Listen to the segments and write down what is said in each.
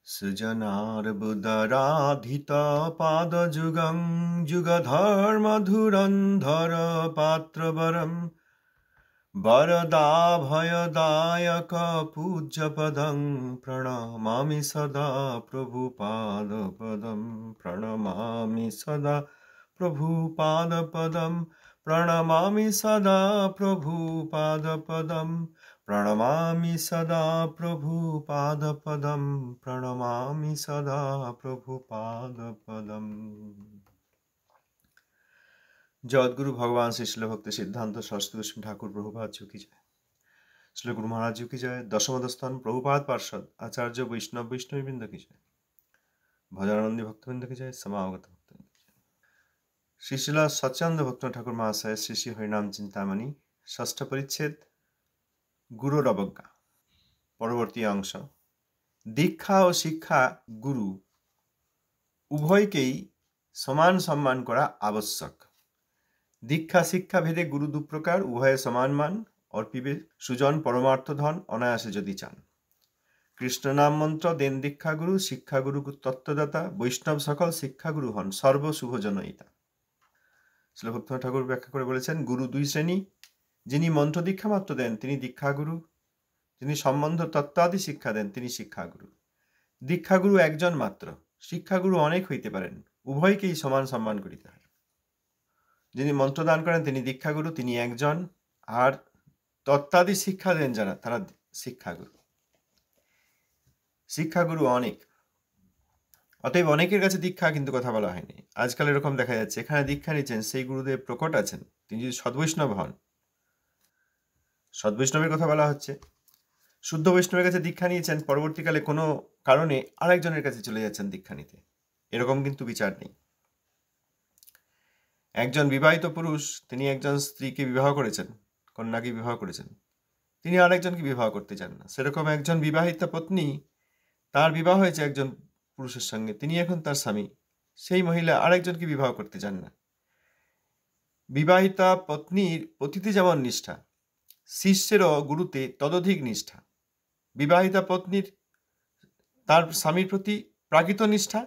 सृजनार्बुदराधिता पादजुगं जुगधर्मधुरन्धर पात्रवरं वरदाभयदायक पूज्यपदं प्रणमामि सदा प्रभुपादपदं प्रणमामि सदा प्रभुपादपदं प्रणमामि सदा प्रभुपादपदं प्रणमामि सदा प्रभुपादपदं प्रणमामि सदा प्रभुपादपदम्। जगद्गुरु भगवान श्री शिल भक्ति सिद्धांत सरस्वती गोस्वामी ठाकुर प्रभुपाद जी की जय। श्री गुरु महाराज जी की जय। दशमदस्थान प्रभुपाद पार्षद आचार्य वैष्णव वैष्णवीवृंद की जय। भजनानंदी भक्तवृंद की जय। समागत भक्तवृंद की जय। श्री शिला सच्चानंद भक्त ठाकुर महाशय श्री श्री हरिनाम चिंतामणि षष्ठ परिच्छेद गुरुर अवज्ञा परवर्ती अंश। दीक्षा और शिक्षा गुरु उभयकेई समान सम्मान करा आवश्यक। दीक्षा शिक्षा भेदे गुरु दु प्रकार, उभय समान मान और पिबे सुजन परमार्थ धन अनायासे यदि चान। कृष्ण नाम मंत्र देन दीक्षा गुरु, शिक्षा गुरु तत्वदाता, वैष्णव सकल शिक्षा गुरु हन सर्व शुभ जनयिता। श्रील भक्तनाथ ठाकुर व्याख्या करे बोलेছেন गुरु दुई श्रेणी, যিনি मंत्र दीक्षा मात्र देन তিনি दीक्षा गुरु, যিনি সম্বন্ধ তত্ত্বাদি শিক্ষা দেন তিনি শিক্ষা গুরু। দীক্ষা গুরু একজন মাত্র, শিক্ষা গুরু অনেক হইতে পারেন, উভয়কেই সমান সম্মান করিতে হয়। যিনি মন্ত্রদান করেন তিনি দীক্ষা গুরু, তিনি একজন, আর তত্ত্বাদি শিক্ষা দেন যারা তারা শিক্ষা গুরু। শিক্ষা গুরু অনেক, অতএব অনেকের কাছে দীক্ষা কিন্তু কথা বলা হয়নি। আজকাল এরকম দেখা যাচ্ছে এখানে দীক্ষা নিচ্ছেন সেই গুরুদেব প্রকট আছেন, তিনি যদি সদ্বৈষ্ণব হন, সদ্বৈষ্ণবের কথা বলা হচ্ছে। শুদ্ধ বৈষ্ণবের কাছে দীক্ষা নিয়েছেন, পরবর্তীকালে কোনো কারণে আরেকজনের কাছে চলে যাচ্ছেন দীক্ষা নিতে, এরকম কিন্তু বিচার নেই। একজন বিবাহিত পুরুষ তিনি একজন স্ত্রীকে বিবাহ করেছেন, কন্যাকে বিবাহ করেছেন, তিনি আরেকজনকে বিবাহ করতে চান না। সেরকম একজন বিবাহিতা পত্নী, তার বিবাহ হয়েছে একজন পুরুষের সঙ্গে, তিনি এখন তার স্বামী, সেই মহিলা আরেকজনকে বিবাহ করতে চান না। বিবাহিতা পত্নীর পতিতে যেমন নিষ্ঠা, শিষ্যেরও গুরুতে ততোধিক নিষ্ঠা। বিবাহিতা পত্নীর তার স্বামীর প্রতি প্রাকৃত নিষ্ঠা,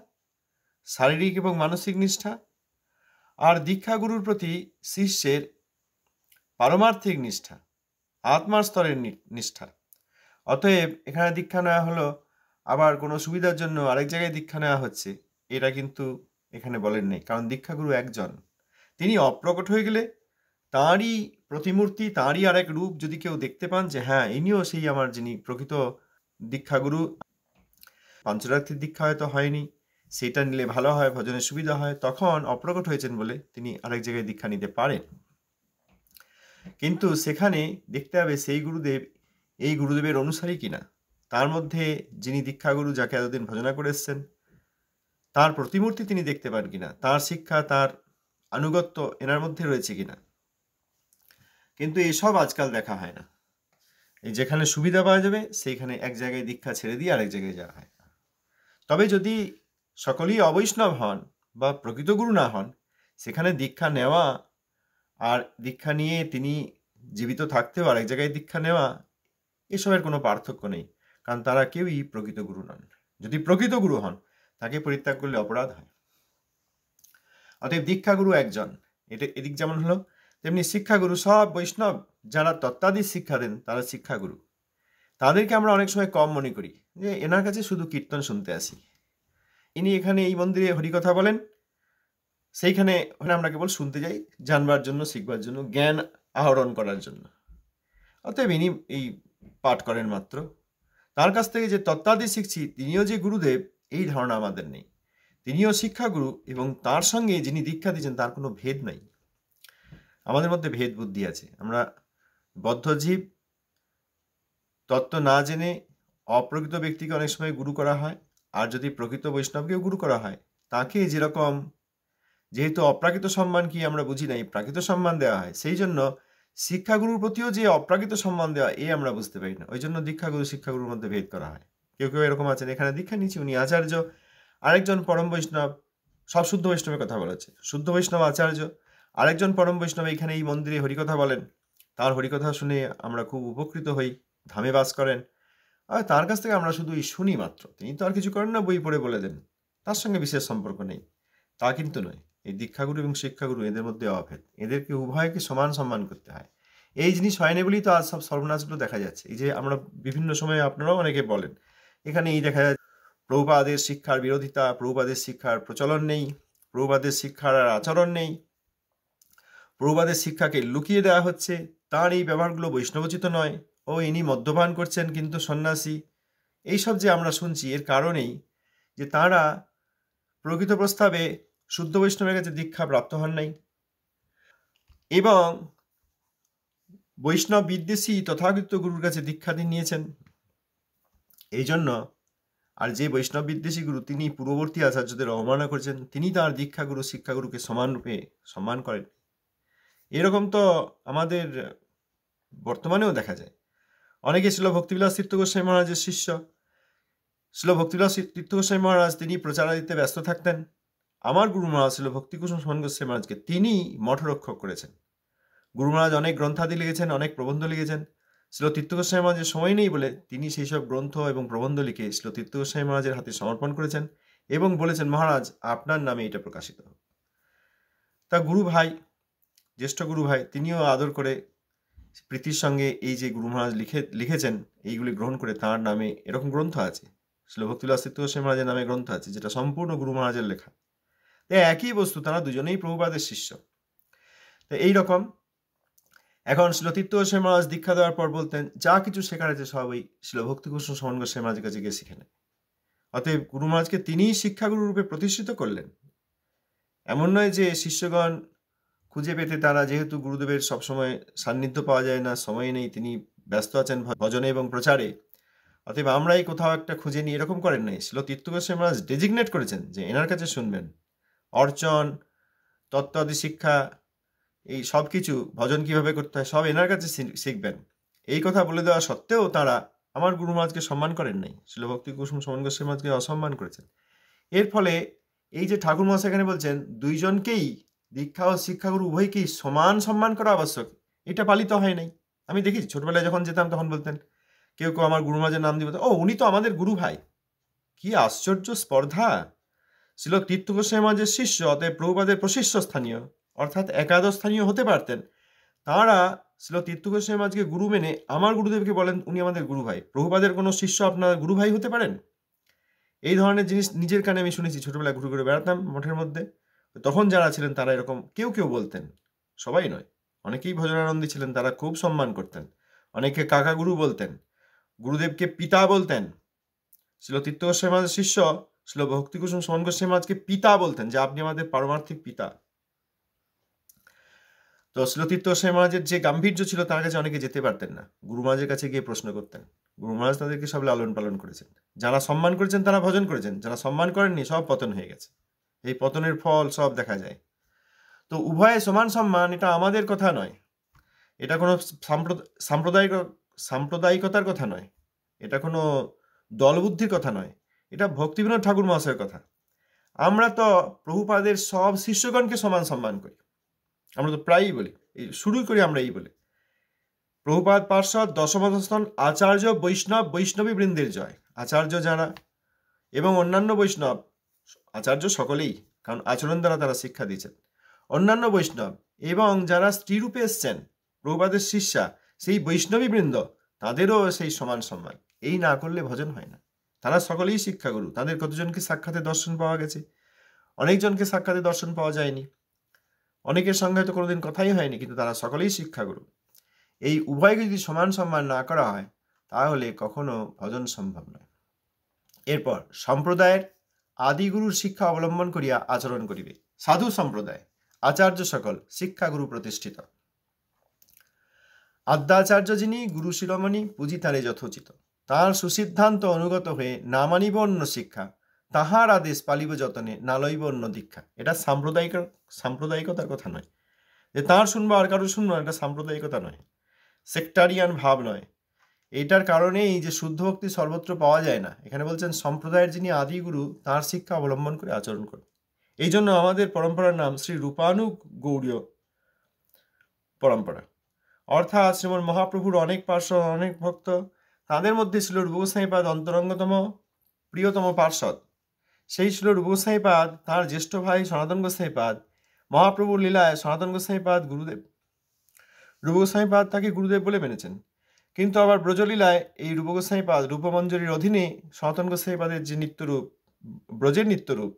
শারীরিক এবং মানসিক নিষ্ঠা, আর দীক্ষাগুরুর প্রতি শিষ্যের পারমার্থিক নিষ্ঠা, আত্মার স্তরের নিষ্ঠা। অতএব এখানে দীক্ষা নেওয়া হলো, আবার কোনো সুবিধার জন্য আরেক জায়গায় দীক্ষা নেওয়া হচ্ছে, এটা কিন্তু এখানে বলেন নেই। কারণ দীক্ষাগুরু একজন, তিনি অপ্রকট হয়ে গেলে তাঁরই প্রতিমূর্তি, তাঁরই আর এক রূপ যদি কেউ দেখতে পান যে হ্যাঁ ইনিও সেই আমার যিনি প্রকৃত দীক্ষাগুরু, পঞ্চরাত্রির দীক্ষা হয়তো হয়নি, সেটা নিলে ভালো হয়, ভজনের সুবিধা হয়, তখন অপ্রকট হয়েছেন বলে তিনি আরেক জায়গায় দীক্ষা নিতে পারেন। কিন্তু সেখানে দেখতে হবে সেই গুরুদেব এই গুরুদেবের অনুসারী কিনা, তার মধ্যে যিনি দীক্ষাগুরু যাকে এতদিন ভজনা করে এসছেন তার প্রতিমূর্তি তিনি দেখতে পান কিনা, তার শিক্ষা তার আনুগত্য এনার মধ্যে রয়েছে কিনা। কিন্তু এসব আজকাল দেখা হয় না। এই যেখানে সুবিধা পাওয়া যাবে সেইখানে এক জায়গায় দীক্ষা ছেড়ে দিয়ে আরেক জায়গায় যাওয়া হয়। তবে যদি সকলেই অবৈষ্ণব হন বা প্রকৃত গুরু না হন, সেখানে দীক্ষা নেওয়া আর দীক্ষা নিয়ে তিনি জীবিত থাকতেও আরেক জায়গায় দীক্ষা নেওয়া, এসবের কোনো পার্থক্য নেই, কারণ তারা কেউই প্রকৃত গুরু নন। যদি প্রকৃত গুরু হন তাকে পরিত্যাগ করলে অপরাধ হয়। অতএব দীক্ষাগুরু একজন, এদিক যেমন হলো তেমনি শিক্ষাগুরু সব বৈষ্ণব যারা তত্ত্বাদি শিক্ষা দেন তারা শিক্ষাগুরু। তাদেরকে আমরা অনেক সময় কম মনে করি, যে এনার কাছে শুধু কীর্তন শুনতে আসি, ইনি এখানে এই মন্দিরে হরিকথা বলেন, সেইখানে আমরা কেবল শুনতে যাই, জানবার জন্য, শিখবার জন্য, জ্ঞান আহরণ করার জন্য। অতএব ইনি এই পাঠ করেন মাত্র, তার কাছ থেকে যে তত্ত্বাদি শিখছি তিনিও যে গুরুদেব এই ধারণা আমাদের নেই। তিনিও শিক্ষাগুরু এবং তার সঙ্গে যিনি দীক্ষা দিচ্ছেন তার কোনো ভেদ নাই। আমাদের মধ্যে ভেদ বুদ্ধি আছে, আমরা বদ্ধজীব, তত্ত্ব না জেনে অপ্রকৃত ব্যক্তিকে অনেক সময় গুরু করা হয়, আর যদি প্রকৃত বৈষ্ণবকেও গুরু করা হয় তাকে যেরকম, যেহেতু অপ্রাকৃত সম্মান কি আমরা বুঝি নাই, প্রাকৃত সম্মান দেওয়া হয়, সেই জন্য শিক্ষাগুরুর প্রতিও যে অপ্রাকৃত সম্মান দেওয়া এ আমরা বুঝতে পারি না। ওই জন্য দীক্ষাগুরু শিক্ষাগুরুর মধ্যে ভেদ করা হয়। কেউ কেউ এরকম আছেন, এখানে দীক্ষা নিচ্ছি উনি আচার্য, আরেকজন পরম বৈষ্ণব, সব শুদ্ধ বৈষ্ণবের কথা বলেছে, শুদ্ধ বৈষ্ণব আচার্য, আরেকজন পরম বৈষ্ণব এখানে এই মন্দিরে হরিকথা বলেন, তার হরিকথা শুনে আমরা খুব উপকৃত হই, ধামে বাস করেন, আর তার কাছ থেকে আমরা শুধু শুনি মাত্র, তিনি তো আর কিছু করেন না, বই পড়ে বলে দেন, তার সঙ্গে বিশেষ সম্পর্ক নেই, তা কিন্তু নয়। এই দীক্ষাগুরু এবং শিক্ষাগুরু এদের মধ্যে অভেদ, এদেরকে উভয়কে সমান সম্মান করতে হয়। এই জিনিস হয়নি বলেই তো আজ সব সর্বনাশগুলো দেখা যাচ্ছে। এই যে আমরা বিভিন্ন সময়ে, আপনারাও অনেকে বলেন, এখানে এই দেখা যাচ্ছে প্রভুপাদের শিক্ষার বিরোধিতা, প্রভুপাদের শিক্ষার প্রচলন নেই, প্রভুপাদের শিক্ষার আর আচরণ নেই, প্রভুপাদের শিক্ষাকে লুকিয়ে দেওয়া হচ্ছে, তার এই ব্যবহারগুলো বৈষ্ণবোচিত নয়, ও ইনি মদ্যপান করছেন কিন্তু সন্ন্যাসী, এইসব যে আমরা শুনছি, এর কারণেই যে তারা প্রকৃত প্রস্তাবে শুদ্ধ বৈষ্ণবের কাছে দীক্ষা প্রাপ্ত হন নাই এবং বৈষ্ণব বিদ্বেষী তথাকথিত গুরুর কাছে দীক্ষা নিয়েছেন। এই জন্য আর যে বৈষ্ণব বিদ্বেষী গুরু, তিনি পূর্ববর্তী আচার্যদের অবমাননা করেছেন, তিনি তার দীক্ষাগুরু শিক্ষাগুরুকে সমানরূপে সম্মান করেন। এরকম তো আমাদের বর্তমানেও দেখা যায়। অনেকে ছিল ভক্তিবিলাস তীর্থ গোস্বামী মহারাজের শিষ্য। ছিল ভক্তিবিলাস তীর্থ গোস্বামী মহারাজ, তিনি প্রচারাদিতে ব্যস্ত থাকতেন। আমার গুরু মহারাজ ছিল ভক্তিকুসুম সোহন গোস্বামী মহারাজকে তিনি মঠরক্ষক করেছেন। গুরু মহারাজ অনেক গ্রন্থাদি লিখেছেন, অনেক প্রবন্ধ লিখেছেন। ছিল তীর্থ গোস্বামী মহারাজের সময় নেই বলে তিনি সেই সব গ্রন্থ এবং প্রবন্ধ লিখে ছিল তীর্থ গোস্বামী মহারাজের হাতে সমর্পণ করেছেন এবং বলেছেন, মহারাজ আপনার নামে এটা প্রকাশিত হোক। তা গুরু ভাই, জ্যেষ্ঠ গুরু ভাই, তিনিও আদর করে প্রীতির সঙ্গে এই যে গুরু মহারাজ লিখেছেন এইগুলি গ্রহণ করে তাঁর নামে এরকম গ্রন্থ আছে, ছিল ভক্তিবিলাস তীর্থ গোস্বামী মহারাজের নামে গ্রন্থ আছে, যেটা সম্পূর্ণ গুরু মহারাজের লেখা। একই বস্তু, তারা দুজনেই প্রভুপাদের শিষ্য। তো এইরকম এখন ছিল তীর্থ গোস্বামী মহারাজ দীক্ষা দেওয়ার পর বলতেন, যা কিছু শেখার আছে সবই ছিল ভক্তিকুসুম সোহন গোস্বামী মহারাজের কাছে গিয়ে শিখে নেয়। অতএব গুরু মহারাজকে তিনিই শিক্ষাগুরু রূপে প্রতিষ্ঠিত করলেন। এমন নয় যে শিষ্যগণ খুঁজে পেতে, তারা যেহেতু গুরুদেবের সবসময় সান্নিধ্য পাওয়া যায় না, সময় নেই, তিনি ব্যস্ত আছেন ভজনে এবং প্রচারে, অতএব আমরাই কোথাও একটা খুঁজে নিই, এরকম করেন নাই। ছিল তীর্থ গোস্বামী মহারাজ ডেজিগনেট করেছেন যে এনার কাছে শুনবেন, অর্চন, তত্ত্বাদি শিক্ষা, এই সব কিছু, ভজন কিভাবে করতে হয় সব এনার কাছে শিখবেন। এই কথা বলে দেওয়া সত্ত্বেও তারা আমার গুরু মহারাজকে সম্মান করেন নাই, ছিল ভক্তিকুসুম সোহন গোস্বামী মহারাজকে অসম্মান করেছেন। এর ফলে এই যে ঠাকুর মহাশয় এখানে বলছেন, দুইজনকেই দীক্ষা ও শিক্ষাগুরু উভয়কেই সমান সম্মান করা আবশ্যক, এটা পালিত হয় নাই। আমি দেখেছি ছোটবেলায় যখন যেতাম তখন বলতেন কেউ কেউ আমার গুরু মহারাজের নাম দিয়ে বলতেন, ও উনি তো আমাদের গুরু ভাই। কি আশ্চর্য স্পর্ধা! ছিল তীর্থ গোস্বামী মহারাজের শিষ্য, অতএব প্রভুপাদের প্রশিষ্য স্থানীয়, অর্থাৎ একাদশ স্থানীয় হতে পারতেন। তাঁরা ছিল তীর্থ গোস্বামী মহারাজকে গুরু মেনে আমার গুরুদেবকে বলেন উনি আমাদের গুরু ভাই। প্রভুপাদের কোনো শিষ্য আপনার গুরু ভাই হতে পারেন? এই ধরনের জিনিস নিজের কানে আমি শুনেছি, ছোটবেলায় ঘুরে ঘুরে বেড়াতাম মঠের মধ্যে, তখন যারা ছিলেন তারা এরকম কেউ কেউ বলতেন, সবাই নয়, অনেকেই ভজনানন্দী ছিলেন, তারা খুব সম্মান করতেন, অনেকে কাকা গুরু বলতেন, গুরুদেবকে পিতা বলতেন। ছিল তীর্থ গোস্বামী মহারাজের শিষ্য ছিল ভক্তিকুসুম সোহন গোস্বামী মহারাজকে পিতা বলতেন, যে আপনি আমাদের পারমার্থিক পিতা। তো ছিল তীর্থ গোস্বামী মহারাজের যে গাম্ভীর্য ছিল, তার কাছে অনেকে যেতে পারতেন না, গুরু মহারাজের কাছে গিয়ে প্রশ্ন করতেন। গুরু মহারাজ তাদেরকে সব লালন পালন করেছেন, যারা সম্মান করেছেন তারা ভজন করেছেন, যারা সম্মান করেননি সব পতন হয়ে গেছে। এই পতনের ফল সব দেখা যায়। তো উভয়ে সমান সম্মান, এটা আমাদের কথা নয়, এটা কোনো সাম্প্রদায়িকতার কথা নয়, এটা কোনো দলবুদ্ধির কথা নয়, এটা ভক্তিবিনোদ ঠাকুর মহাশয়ের কথা। আমরা তো প্রভুপাদের সব শিষ্যগণকে সমান সম্মান করি, আমরা তো প্রায়ই বলি, এই শুরু করি আমরা এই বলে, প্রভুপাদ পার্ষদ দশমস্তন আচার্য বৈষ্ণবী বৃন্দের জয়। আচার্য যারা এবং অন্যান্য বৈষ্ণব, আচার্য সকলেই, কারণ আচরণ দ্বারা তারা শিক্ষা দিয়েছেন, অন্যান্য বৈষ্ণব এবং যারা স্ত্রীরূপে এসছেন প্রভুপাদের শিষ্যা, সেই বৈষ্ণবী বৃন্দ, তাদেরও সেই সমান সম্মান। এই না করলে ভজন হয় না। তারা সকলেই শিক্ষাগুরু, তাদের কতজনকে সাক্ষাতে দর্শন পাওয়া গেছে, অনেকজনকে সাক্ষাতে দর্শন পাওয়া যায়নি, অনেকের সঙ্গে হয়তো কোনোদিন কথাই হয়নি, কিন্তু তারা সকলেই শিক্ষাগুরু। এই উভয়কে যদি সমান সম্মান না করা হয়, তাহলে কখনো ভজন সম্ভব নয়। এরপর সম্প্রদায়ের আদিগুরুর শিক্ষা অবলম্বন করিয়া আচরণ করিবে। সাধু সম্প্রদায় আচার্য সকল শিক্ষাগুরু প্রতিষ্ঠিত। আদ্যাচার্য যিনি গুরু শিরোমণি, পুঁজি তারে যথোচিত। তাঁর সুসিদ্ধান্ত অনুগত হয়ে না মানিব অন্য শিক্ষা, তাহার আদেশ পালিব যতনে না লইব অন্য দীক্ষা। এটা সাম্প্রদায়িকতার কথা নয়, যে তাঁর শুনবো আর কারো শুনবো, এটা সাম্প্রদায়িকতা নয়, সেক্টারিয়ান ভাব নয়। এইটার কারণেই যে শুদ্ধ ভক্তি সর্বত্র পাওয়া যায় না। এখানে বলছেন সম্প্রদায়ের যিনি আদিগুরু, তাঁর শিক্ষা অবলম্বন করে আচরণ করে। এই জন্য আমাদের পরম্পরার নাম শ্রী রূপানুগ গৌড়ীয় পরম্পরা, অর্থাৎ শ্রীমন মহাপ্রভুর অনেক পার্শ্বদ, অনেক ভক্ত, তাদের মধ্যে ছিল রূপ গোস্বামীপাদ অন্তরঙ্গতম প্রিয়তম পার্ষদ। সেই ছিল রূপ গোস্বামীপাদ, তাঁর জ্যেষ্ঠ ভাই সনাতন গোস্বামীপাদ। মহাপ্রভুর লীলায় সনাতন গোস্বামীপাদ গুরুদেব, রূপ গোস্বামীপাদ তাকে গুরুদেব বলে মেনেছেন। কিন্তু আবার ব্রজলীলায় এই রূপ গোস্বামীপাদ রূপমঞ্জরির অধীনে সনাতন গোস্বামীপাদের যে নিত্যরূপ, ব্রজের নিত্যরূপ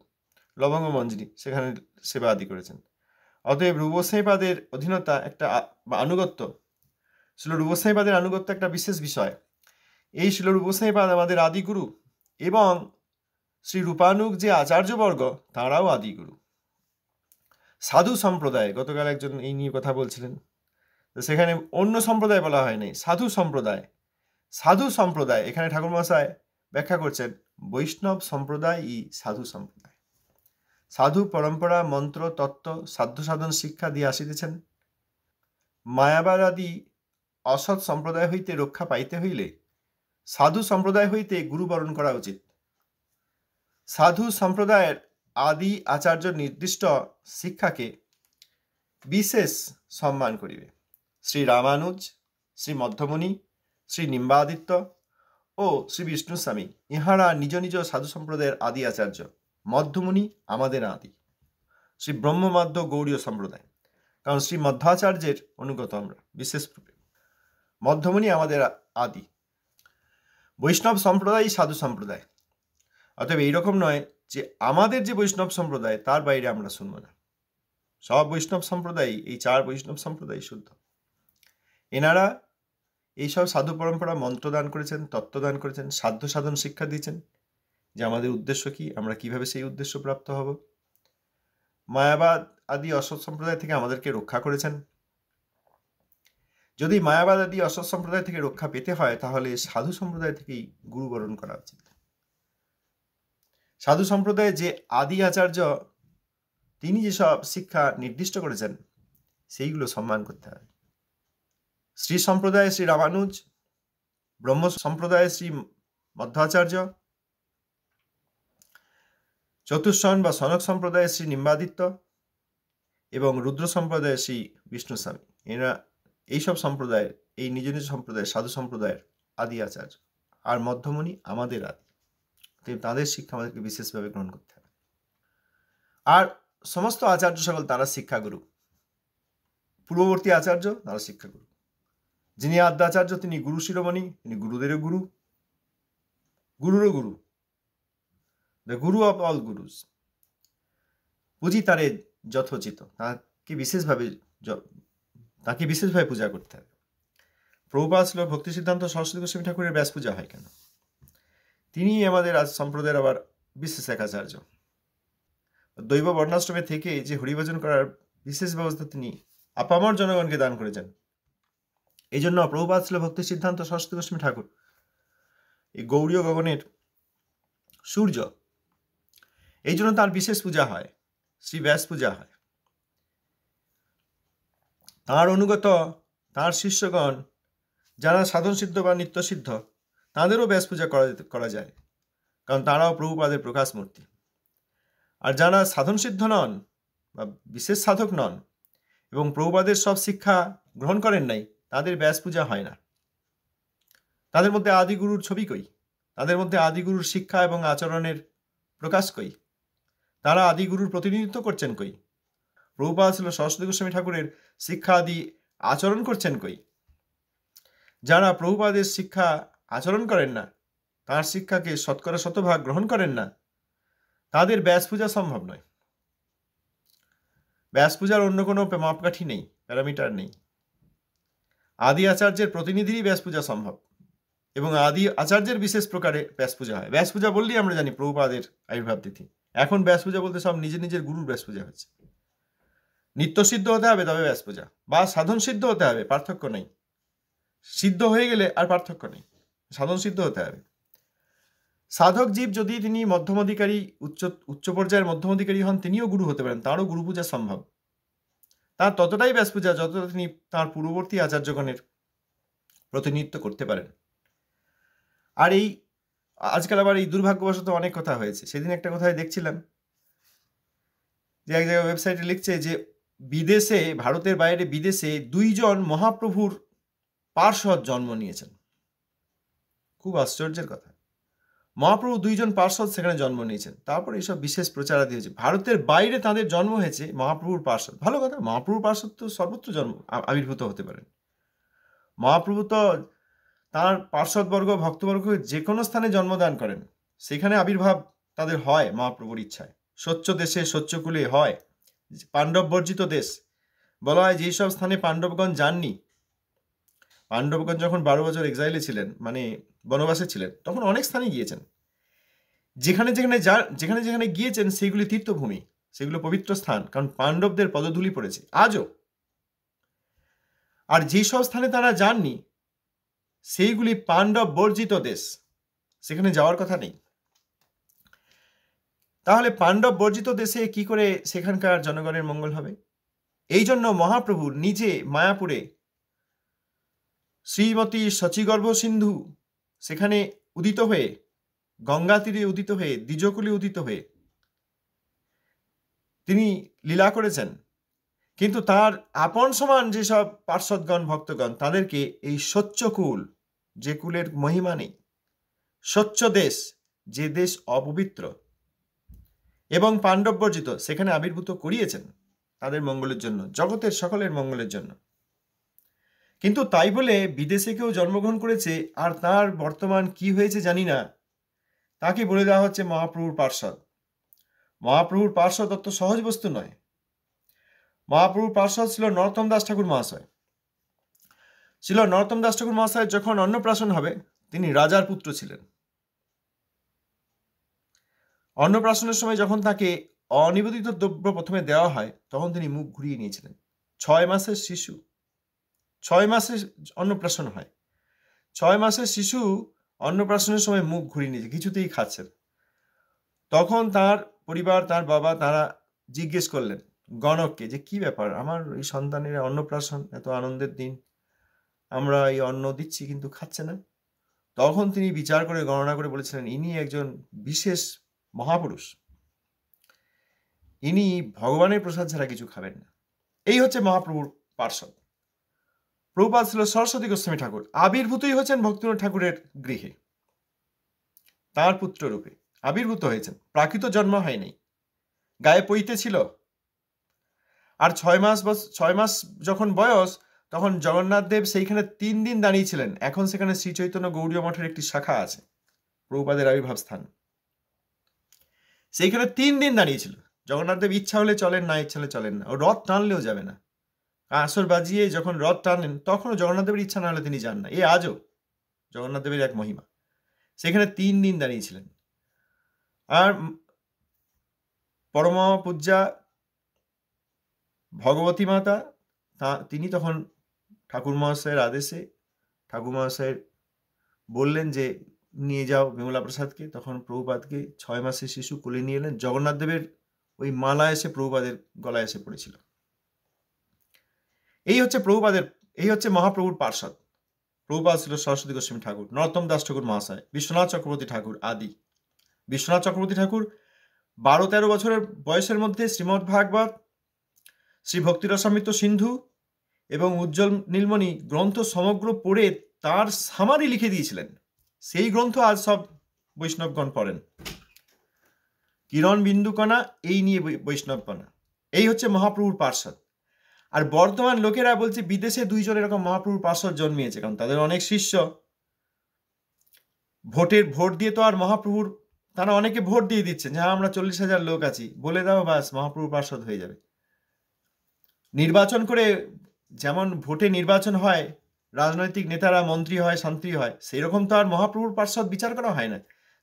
লবঙ্গ মঞ্জরি, সেখানে সেবা আদি করেছেন। অতএব রূপ গোস্বামীপাদের অধীনতা একটা বা আনুগত্য, শিল রূপ গোস্বামীপাদের আনুগত্য একটা বিশেষ বিষয়। এই শিল রূপ গোস্বামীপাদ আমাদের আদিগুরু, এবং শ্রী রূপানুগ যে আচার্যবর্গ তাঁরাও আদিগুরু। সাধু সম্প্রদায়, গতকাল একজন এই নিয়ে কথা বলছিলেন, তো সেখানে অন্য সম্প্রদায় বলা হয় নাই, সাধু সম্প্রদায়। সাধু সম্প্রদায় এখানে ঠাকুরমশাই ব্যাখ্যা করছেন বৈষ্ণব সম্প্রদায় ই সাধু সম্প্রদায়। সাধু পরম্পরা মন্ত্র তত্ত্ব সাধ্য সাধন শিক্ষা দিয়ে আসিতেছেন। মায়াবাদ আদি অসৎ সম্প্রদায় হইতে রক্ষা পাইতে হইলে সাধু সম্প্রদায় হইতে গুরুবরণ করা উচিত। সাধু সম্প্রদায়ের আদি আচার্য নির্দিষ্ট শিক্ষাকে বিশেষ সম্মান করিবে। শ্রী রামানুজ, শ্রী মধ্যমণি, শ্রী নিম্বাদিত্য ও শ্রী বিষ্ণুস্বামী ইহারা নিজ নিজ সাধু সম্প্রদায়ের আদি আচার্য। মধ্যমণি আমাদের আদি। শ্রী ব্রহ্মমাধ্য গৌড়ীয় সম্প্রদায়, কারণ শ্রী মধ্বাচার্যের অনুগত আমরা বিশেষরূপে। মধ্যমণি আমাদের আদি। বৈষ্ণব সম্প্রদায় সাধু সম্প্রদায়। অতএব এইরকম নয় যে আমাদের যে বৈষ্ণব সম্প্রদায় তার বাইরে আমরা শুনব না। সব বৈষ্ণব সম্প্রদায়, এই 4 বৈষ্ণব সম্প্রদায় শুদ্ধ। এনারা এইসব সাধু পরম্পরা মন্ত্রদান করেছেন, তত্ত্বদান করেছেন, সাধ্য সাধন শিক্ষা দিয়েছেন যে আমাদের উদ্দেশ্য কি, আমরা কিভাবে সেই উদ্দেশ্য প্রাপ্ত হব। মায়াবাদ আদি অসৎ সম্প্রদায় থেকে আমাদেরকে রক্ষা করেছেন। যদি মায়াবাদ আদি অসৎ সম্প্রদায় থেকে রক্ষা পেতে হয় তাহলে সাধু সম্প্রদায় থেকেই গুরুবরণ করা উচিত। সাধু সম্প্রদায়ে যে আদি আচার্য তিনি যেসব শিক্ষা নির্দিষ্ট করেছেন সেইগুলো সম্মান করতে হবে। শ্রী সম্প্রদায়ে শ্রী রামানুজ, ব্রহ্ম সম্প্রদায়ে শ্রী মধ্বাচার্য, চতুর্শন বা সনক সম্প্রদায়ে শ্রী নিম্বাদিত্য এবং রুদ্র সম্প্রদায়ে শ্রী বিষ্ণুস্বামী, এরা এইসব সম্প্রদায়ের, এই নিজ নিজ সম্প্রদায়ের সাধু সম্প্রদায়ের আদি আচার্য। আর মধ্যমণি আমাদের আদি। তাদের শিক্ষা আমাদেরকে বিশেষভাবে গ্রহণ করতে হবে। আর সমস্ত আচার্য সকল তারা শিক্ষাগুরু। পূর্ববর্তী আচার্য তারা শিক্ষাগুরু। যিনি আদ্যাচার্য তিনি গুরু শিরোমণি, তিনি গুরুদেরও গুরু, গুরুরও গুরু, দ্য গুরু অফ অল গুরুস। পুঁজি তারে যথোচিত, তাকে বিশেষভাবে পূজা করতে হবে। প্রভুপাদ শ্রী ভক্তি সিদ্ধান্ত সরস্বতী গোস্বামী ঠাকুরের ব্যাস পূজা হয় কেন? তিনি আমাদের আজ সম্প্রদায়ের আবার বিশেষ এক আচার্য। দৈব বর্ণাশ্রমে থেকে যে হরিভজন করার বিশেষ ব্যবস্থা তিনি আপামর জনগণকে দান করেছেন। এই জন্য প্রভুপাদ শ্রী ভক্তি সিদ্ধান্ত সরস্বতী গোস্বামী ঠাকুর এই গৌড়ীয় গগনের সূর্য, এই জন্য তার বিশেষ পূজা হয়, শ্রী ব্যাস পূজা হয়। তাঁর অনুগত, তাঁর শিষ্যগণ যারা সাধন সিদ্ধ বা নিত্য সিদ্ধ, তাঁদেরও ব্যাস পূজা করা যায়, কারণ তাঁরাও প্রভুপাদের প্রকাশ মূর্তি। আর যারা সাধন সিদ্ধ নন বা বিশেষ সাধক নন এবং প্রভুপাদের সব শিক্ষা গ্রহণ করেন নাই, তাদের ব্যাস পূজা হয় না। তাদের মধ্যে আদিগুরুর ছবি কই? তাদের মধ্যে আদিগুরুর শিক্ষা এবং আচরণের প্রকাশ কই? তারা আদিগুরুর প্রতিনিধিত্ব করছেন কই? প্রভুপাদ ছিল সরস্বতী গোস্বামী ঠাকুরের শিক্ষা আদি আচরণ করছেন কই? যারা প্রভুপাদের শিক্ষা আচরণ করেন না, তার শিক্ষাকে শতকরা শতভাগ গ্রহণ করেন না, তাদের ব্যাস পূজা সম্ভব নয়। ব্যাস পূজার অন্য কোনো মাপকাঠি নেই, প্যারামিটার নেই। আদি আচার্যের প্রতিনিধিরই ব্যাস পূজা সম্ভব, এবং আদি আচার্যের বিশেষ প্রকারে ব্যাস পূজা হয়। ব্যাস পূজা বললেই আমরা জানি প্রভুপাদের আবির্ভাব তিথি। এখন ব্যাস পূজা বলতে সব নিজের নিজের গুরুর ব্যাস পূজা হচ্ছে। নিত্য সিদ্ধ হতে হবে তবে ব্যাস পূজা, বা সাধন সিদ্ধ হতে হবে, পার্থক্য নেই। সিদ্ধ হয়ে গেলে আর পার্থক্য নেই, সাধন সিদ্ধ হতে হবে। সাধক জীব যদি তিনি মধ্যমাধিকারী, উচ্চ পর্যায়ের মধ্যমাধিকারী হন, তিনিও গুরু হতে পারেন, তাঁরও গুরু পূজা সম্ভব। তার ততটাই ব্যাস পূজা যতটা তিনি তাঁর পূর্ববর্তী আচার্যগণের প্রতিনিধিত্ব করতে পারেন। আর এই আজকাল আবার এই দুর্ভাগ্যবশত অনেক কথা হয়েছে। সেদিন একটা কথায় দেখছিলাম যে এক জায়গায় ওয়েবসাইটে লিখছে যে বিদেশে, ভারতের বাইরে বিদেশে 2 জন মহাপ্রভুর পার্ষদ জন্ম নিয়েছেন। খুব আশ্চর্যের কথা। মহাপ্রভু 2 জন পার্ষদ সেখানে জন্ম নিয়েছেন। তারপর এইসব বিশেষ প্রচারাদি হয়েছে। ভারতের বাইরে তাদের জন্ম হয়েছে মহাপ্রভুর পার্ষদ। ভালো কথা, মহাপ্রভুর পার্ষদ তো সর্বত্র আবির্ভূত হতে পারেন। মহাপ্রভু তো তাঁর পার্ষদবর্গ ভক্তবর্গ যে কোনো স্থানে জন্মদান করেন, সেখানে আবির্ভাব তাদের হয় মহাপ্রভুর ইচ্ছায়। স্বচ্ছ দেশে স্বচ্ছকুলে হয়। পাণ্ডব বর্জিত দেশ বলা হয়, যেসব স্থানে পাণ্ডবগণ যাননি, পাণ্ডবগণ যখন 12 বছর এক্সাইলে ছিলেন, মানে বনবাসে ছিলেন, তখন অনেক স্থানে গিয়েছেন। যেখানে যেখানে গিয়েছেন সেগুলি তীর্থভূমি, সেগুলো পবিত্র স্থান, কারণ পাণ্ডবদের পদধূলি পড়েছে আজও। আর যেসব স্থানে তারা যাননি সেইগুলি পাণ্ডব বর্জিত দেশ, সেখানে যাওয়ার কথা নেই। তাহলে পাণ্ডব বর্জিত দেশে কি করে সেখানকার জনগণের মঙ্গল হবে? এই জন্য মহাপ্রভু নিজে মায়াপুরে শ্রীমতী শচীগর্ভ সিন্ধু সেখানে উদিত হয়ে, গঙ্গা তীরে উদিত হয়ে, দ্বিজকুলে উদিত হয়ে তিনি লীলা করেছেন। কিন্তু তার আপন সমান যেসব পার্ষদগণ ভক্তগণ, তাদেরকে এই স্বচ্ছকুল, যে কুলের মহিমা নেই, স্বচ্ছ দেশ, যে দেশ অপবিত্র এবং পাণ্ডব বর্জিত, সেখানে আবির্ভূত করিয়েছেন তাদের মঙ্গলের জন্য, জগতের সকলের মঙ্গলের জন্য। কিন্তু তাই বলে বিদেশে কেউ জন্মগ্রহণ করেছে আর তার বর্তমান কি হয়েছে জানি না, তাকে বলে দেওয়া হচ্ছে মহাপ্রভুর পার্ষদ। মহাপ্রভুর পার্ষদ অত সহজ বস্তু নয়। মহাপ্রভুর পার্ষদ ছিল নরোত্তম দাস ঠাকুর মহাশয়। নরোত্তম দাস ঠাকুর মহাশয় যখন অন্নপ্রাশন হবে, তিনি রাজার পুত্র ছিলেন। অন্নপ্রাশনের সময় যখন তাকে অনিবেদিত দ্রব্য প্রথমে দেওয়া হয়, তখন তিনি মুখ ঘুরিয়ে নিয়েছিলেন। 6 মাসের শিশু, 6 মাসে অন্নপ্রাশন হয়, 6 মাসের শিশু অন্নপ্রাশনের সময় মুখ ঘুরিয়ে নিয়েছে, কিছুতেই খাচ্ছে না। তখন তার পরিবার, তার বাবা, তারা জিজ্ঞেস করলেন গণককে যে কি ব্যাপার, আমার এই সন্তানের অন্নপ্রাশন, এত আনন্দের দিন, আমরা এই অন্ন দিচ্ছি কিন্তু খাচ্ছে না। তখন তিনি বিচার করে গণনা করে বলেছিলেন, ইনি একজন বিশেষ মহাপুরুষ, ইনি ভগবানের প্রসাদ ছাড়া কিছু খাবেন না। এই হচ্ছে মহাপ্রভুর পার্ষদ। প্রভুপাদ ছিল সরস্বতী গোস্বামী ঠাকুর, আবির্ভূতই হয়েছেন ভক্তিবিনোদ ঠাকুরের গৃহে, তার পুত্র রূপে আবির্ভূত হয়েছেন, প্রাকৃত জন্ম হয় নাই, গায়ে পৈতে ছিল। আর 6 মাস যখন বয়স, তখন জগন্নাথ দেব সেইখানে 3 দিন দাঁড়িয়েছিলেন। এখন সেখানে শ্রী চৈতন্য গৌড়ীয় মঠের একটি শাখা আছে, প্রভুপাদের আবির্ভাব স্থান। সেইখানে 3 দিন দাঁড়িয়েছিল জগন্নাথ দেব। ইচ্ছা হলে চলেন, না ইচ্ছা হলে চলেন না, ও রথ টানলেও যাবে না। আসর বাজিয়ে যখন রথ টানেন, তখনও জগন্নাথ দেবের ইচ্ছা না হলে তিনি যান না। আজও জগন্নাথ দেবের এক মহিমা। সেখানে 3 দিন দাঁড়িয়েছিলেন। আর পরমা পূজ্যা ভগবতী মাতা, তিনি তখন ঠাকুর মহাশয়ের আদেশে, ঠাকুর মহাশয় বললেন যে নিয়ে যাও বিমলা প্রসাদকে। তখন প্রভুপাদকে 6 মাসের শিশু কোলে নিয়ে এলেন। জগন্নাথ দেবের ওই মালা এসে প্রভুপাদের গলায় এসে পড়েছিল। এই হচ্ছে মহাপ্রভুর পার্ষদ। প্রভুপাদ ছিল সরস্বতী গোস্বামী ঠাকুর, নরোত্তম দাস ঠাকুর মহাশয়, বিশ্বনাথ চক্রবর্তী ঠাকুর আদি। বিশ্বনাথ চক্রবর্তী ঠাকুর 12-13 বছরের বয়সের মধ্যে শ্রীমদ্ ভাগবত, শ্রী ভক্তিরসামৃত সিন্ধু এবং উজ্জ্বল নীলমণি গ্রন্থ সমগ্র পড়ে তার সামারি লিখে দিয়েছিলেন। সেই গ্রন্থ আজ সব বৈষ্ণবগণ পড়েন। কিরণ বিন্দুকণা, এই নিয়ে বৈষ্ণবগণা। এই হচ্ছে মহাপ্রভুর পার্ষদ। আর বর্তমান লোকেরা বলছে বিদেশে 2 জন এরকম মহাপ্রভুর পার্ষদ জন্মিয়েছে, কারণ তাদের অনেক শিষ্য। ভোট দিয়ে তো আর মহাপ্রভুর, তারা অনেকে ভোট দিয়ে দিচ্ছেন যে আমরা 40,000 লোক আছি, বলে দাও বাস মহাপ্রভুর পার্ষদ হয়ে যাবে। নির্বাচন করে, যেমন ভোটে নির্বাচন হয়, রাজনৈতিক নেতারা মন্ত্রী হয়, শান্তি হয়, সেই রকম তো আর মহাপ্রভুর পার্ষদ বিচার করা হয় না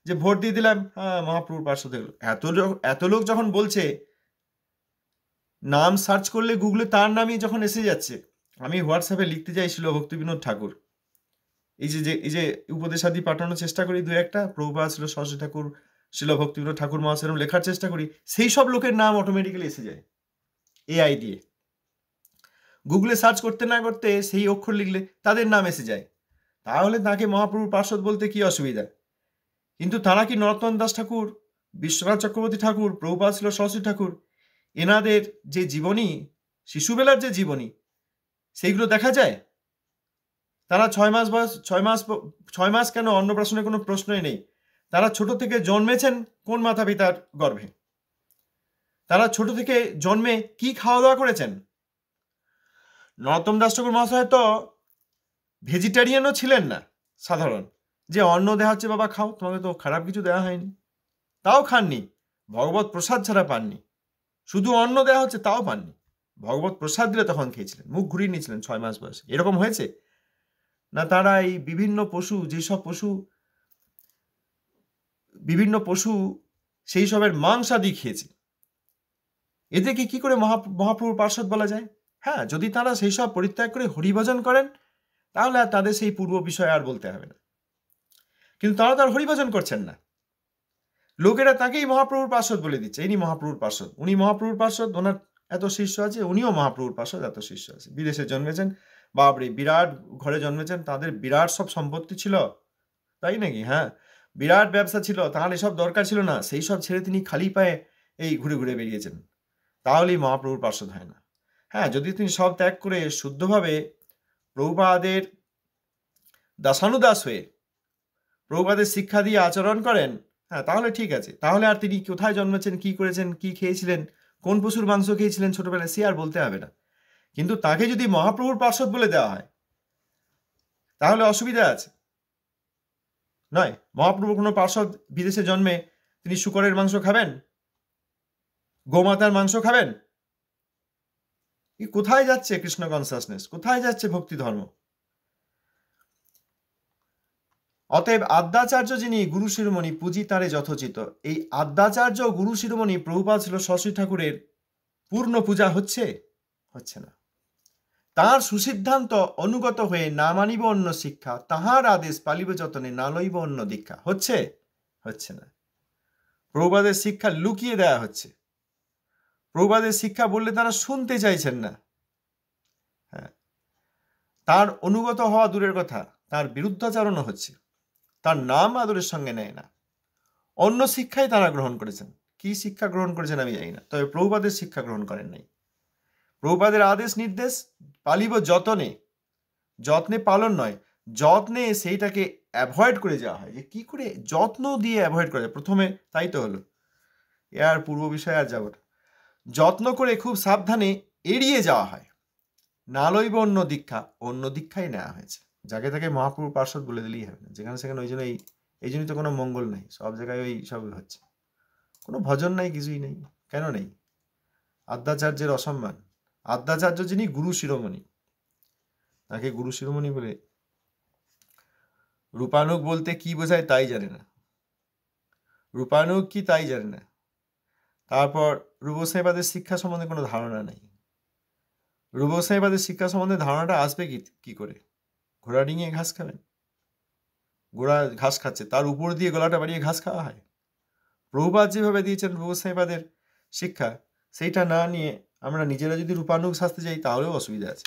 যে ভোট দিয়ে দিলাম, হ্যাঁ মহাপ্রভুর পার্ষদ হলো। এত লোক যখন বলছে, নাম সার্চ করলে গুগলে তার নামই যখন এসে যাচ্ছে। আমি হোয়াটসঅ্যাপে লিখতে চাইছিল ভক্তিবিনোদ ঠাকুর, এই যে উপদেশাদি পাঠানোর চেষ্টা করি, 2-1টা প্রভুপাদ ছিল সরস্বতী ঠাকুর, ছিল ভক্তিবিনোদ ঠাকুর মহাশয় লেখার চেষ্টা করি, সেই সব লোকের নাম অটোমেটিক্যালি এসে যায় এআই দিয়ে। গুগলে সার্চ করতে না করতে সেই অক্ষর লিখলে তাদের নাম এসে যায়। তাহলে তাকে মহাপ্রভুর পার্ষদ বলতে কি অসুবিধা? কিন্তু তারা কি নরোত্তম দাস ঠাকুর, বিশ্বনাথ চক্রবর্তী ঠাকুর, প্রভুপাদ ছিল সরস্বতী ঠাকুর, এনাদের যে জীবনী, শিশুবেলার যে জীবনী, সেইগুলো দেখা যায়? তারা 6 মাস বয়স 6 মাস কেন অন্নপ্রাশনের কোনো প্রশ্নই নেই। তারা ছোট থেকে জন্মেছেন কোন মাতা পিতার গর্ভে? তারা ছোট থেকে জন্মে কি খাওয়া দাওয়া করেছেন? নরোত্তম দাস ঠাকুর মহাশয় তো ভেজিটেরিয়ানও ছিলেন না সাধারণ, যে অন্ন দেওয়া হচ্ছে বাবা খাও, তোমাকে তো খারাপ কিছু দেওয়া হয়নি, তাও খাননি। ভগবত প্রসাদ ছাড়া পাননি। শুধু অন্ন দেওয়া হচ্ছে তাও পাননি। ভগবত প্রসাদ দিলে তখন খেয়েছিলেন, মুখ ঘুরিয়ে নিয়েছিলেন 6 মাস বয়সে। এরকম হয়েছে না? তারা এই বিভিন্ন পশু সেই সবের মাংসাদি খেয়েছে। এদেরকে কি করে মহাপ্রভুর পার্ষদ বলা যায়? হ্যাঁ, যদি তারা সেই সব পরিত্যাগ করে হরিভজন করেন তাহলে আর তাদের সেই পূর্ব বিষয় আর বলতে হবে না। কিন্তু তারা তো আর হরিভজন করছেন না। লোকেরা তাকেই মহাপ্রভুর পার্ষদ বলে দিচ্ছে, ইনি মহাপ্রভুর পার্ষদ, উনি মহাপ্রভুর পার্ষদ, ওনার এত শিষ্য আছে, উনিও মহাপ্রভুর পার্ষদ, এত শিষ্য আছে। বিদেশে জন্মেছেন, বাবরে বিরাট ঘরে জন্মেছেন, তাদের বিরাট সব সম্পত্তি ছিল, তাই নাকি? হ্যাঁ, বিরাট ব্যবসা ছিল, তাহলে এসব দরকার ছিল না। সেই সব ছেড়ে তিনি খালি পায়ে এই ঘুরে ঘুরে বেরিয়েছেন, তাহলেই মহাপ্রভুর পার্ষদ হয় না। হ্যাঁ, যদি তিনি সব ত্যাগ করে শুদ্ধভাবে প্রভুপাদের দাসানুদাস হয়ে প্রভুপাদের শিক্ষা দিয়ে আচরণ করেন, হ্যাঁ তাহলে ঠিক আছে। তাহলে আর তিনি কোথায় জন্মেছেন, কি করেছেন, কি খেয়েছিলেন, কোন পশুর মাংস খেয়েছিলেন ছোটবেলায়, সে আর বলতে হবে না। কিন্তু তাকে যদি মহাপ্রভুর পার্ষদ বলে দেওয়া হয় তাহলে অসুবিধা আছে, নয়? মহাপ্রভুর কোনো পার্ষদ বিদেশে জন্মে তিনি শূকরের মাংস খাবেন, গোমাতার মাংস খাবেন? কোথায় যাচ্ছে কৃষ্ণ কনসাসনেস, কোথায় যাচ্ছে ভক্তি ধর্ম? অতএব আদ্যাচার্য যিনি গুরু শিরোমণি, পুঁজি তারে যথোচিত। এই আদ্যাচার্য গুরু শিরোমণি প্রভুপাদ ছিল সরস্বতী ঠাকুরের পূর্ণ পূজা হচ্ছে না। তাঁর সুসিদ্ধান্ত অনুগত হয়ে না মানিব অন্য শিক্ষা, তাহার আদেশ পালিব যতনে না লইব অন্য দীক্ষা হচ্ছে না। প্রভুপাদের শিক্ষা লুকিয়ে দেয়া হচ্ছে। প্রভুপাদের শিক্ষা বললে তারা শুনতে চাইছেন না। হ্যাঁ, তার অনুগত হওয়া দূরের কথা, তার বিরুদ্ধাচারণও হচ্ছে। তার নাম আদরের সঙ্গে নেয় না। অন্য শিক্ষাই তারা গ্রহণ করেছেন। কি শিক্ষা গ্রহণ করেছেন আমি জানি না, তবে প্রভুপাদের শিক্ষা গ্রহণ করেন নাই। প্রভুপাদের আদেশ নির্দেশ পালিব যত্নে পালন নয়, যত্নে সেইটাকে অ্যাভয়েড করে যাওয়া হয়। যে কি করে যত্ন দিয়ে অ্যাভয়েড করা যায়, প্রথমে তাই তো হলো। আর পূর্ব বিষয়ে আর যাব না। যত্ন করে খুব সাবধানে এড়িয়ে যাওয়া হয়। না লইব অন্য দীক্ষাই নেওয়া হয়েছে। যাকে তাকে মহাপ্রভুর পার্ষদ বলে দিলেই হবে না, যেখানে সেখানে। ওই জন্য এই জন্যই তো কোনো মঙ্গল নাই, সব জায়গায় ওই সব হচ্ছে। কোনো ভজন নাই, কিছুই নেই। কেন নেই? আদ্যাচার্যের অসম্মান। আদ্যাচার্য যিনি গুরু শিরোমণি, তাকে গুরু শিরোমণি বলে। রূপানুগ বলতে কি বোঝায় তাই জানে না, রূপানুগ কি তাই জানে না। তারপর রূপসাইবাদের শিক্ষা সম্বন্ধে কোনো ধারণা নেই। রূপসাইবাদের শিক্ষা সম্বন্ধে ধারণাটা আসবে কি করে? ঘোড়া ডিঙিয়ে ঘাস খাবেন? ঘোড়া ঘাস খাচ্ছে, তার উপর দিয়ে গলাটা বাড়িয়ে ঘাস খাওয়া হয়? প্রভুপাদ যেভাবে দিয়েছেন রূপসাইবাদের শিক্ষা, সেইটা না নিয়ে আমরা নিজেরা যদি রূপানুগ সাজতে যাই তাহলেও অসুবিধা আছে।